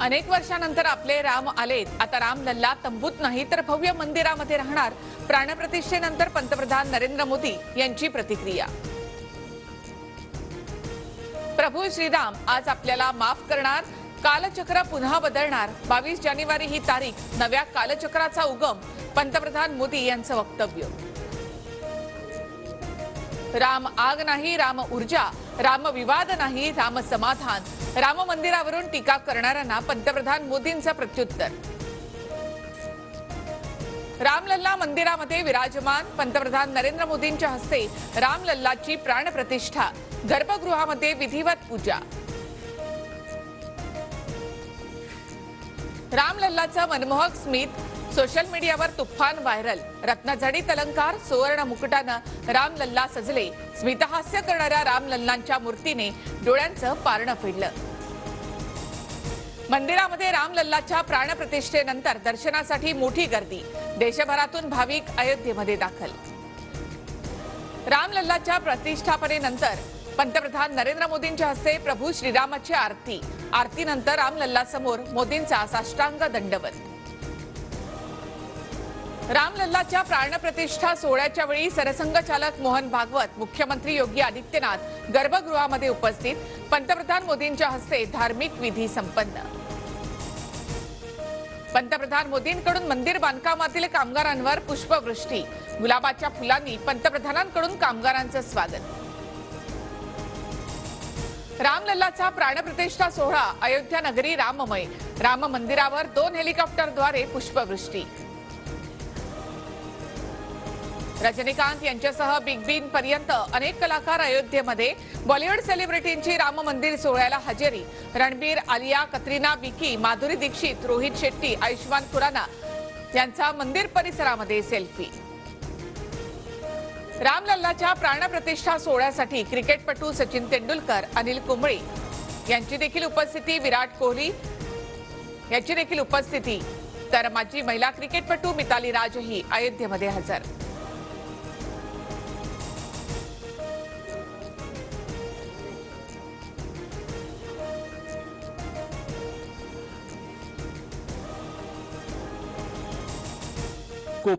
अनेक वर्षानंतर आपले राम आलेत। आता राम लल्ला तंबूत नाही तर भव्य मंदिरामध्ये राहणार। प्राणप्रतिष्ठेनंतर पंतप्रधान नरेंद्र मोदी यांची प्रतिक्रिया। प्रभू श्रीराम आज आपल्याला माफ करणार, कालचक्र पुन्हा बदलणार। 22 जानेवारी ही तारीख, नव्या कालचक्राचा उगम। पंतप्रधान मोदी यांचं वक्तव्य। राम आग नाही, राम ऊर्जा, राम विवाद नाही, राम समाधान। राम मंदिरावरून टीका करणाऱ्यांना पंतप्रधान मोदींचं प्रत्युत्तर। रामलल्ला मंदिरामध्ये विराजमान। पंतप्रधान नरेंद्र मोदींच्या हस्ते रामलल्लाची प्राणप्रतिष्ठा। गर्भगृहामध्ये विधिवत पूजा। रामलल्लाचं मनमोहक स्मित सोशल मीडियावर तुफान व्हायरल। रत्नजडित अलंकार, सुवर्ण मुकुटानं रामलल्ला सजले। स्मितहास्य करणाऱ्या रामलल्लांच्या मूर्तीने डोळ्यांचं पारणं फेडलं। मंदिरामध्ये रामलल्लाच्या प्राणप्रतिष्ठेनंतर दर्शनासाठी मोठी गर्दी। देशभरातून भाविक अयोध्येमध्ये दाखल। रामलल्लाच्या प्रतिष्ठापनेनंतर पंतप्रधान नरेंद्र मोदींच्या हस्ते प्रभू श्रीरामाची आरती। आरतीनंतर रामलल्ला समोर मोदींचा साष्टांग दंडवत। रामलल्लाच्या प्राणप्रतिष्ठा सोहळ्याच्या वेळी सरसंघचालक मोहन भागवत, मुख्यमंत्री योगी आदित्यनाथ गर्भगृहामध्ये उपस्थित। पंतप्रधान मोदींच्या हस्ते धार्मिक विधी संपन्न। पंतप्रधान मोदींकडून मंदिर बांधकामातील कामगारांवर पुष्पवृष्टी। गुलाबाच्या फुलांनी पंतप्रधानांकडून कामगारांचं स्वागत। रामलल्लाचा प्राणप्रतिष्ठा सोहळा अयोध्या नगरी राममय। राम मंदिरावर 2 हेलिकॉप्टरद्वारे पुष्पवृष्टी। रजनीकांत यांच्यासह बिग बीन पर्यंत अनेक कलाकार अयोध्येमध्ये। बॉलिवूड सेलिब्रिटींची राम मंदिर सोहळ्याला हजेरी। रणबीर, आलिया, कतरिना, विकी, माधुरी दीक्षित, रोहित शेट्टी, आयुष्मान खुराना यांचा मंदिर परिसरामध्ये सेल्फी। रामलल्लाच्या प्राणप्रतिष्ठा सोहळ्यासाठी क्रिकेटपटू सचिन तेंडुलकर, अनिल कुंबळे यांची देखील उपस्थिती। विराट कोहली यांची देखील उपस्थिती। तर माजी महिला क्रिकेटपटू मिताली राजही अयोध्येमध्ये हजर। को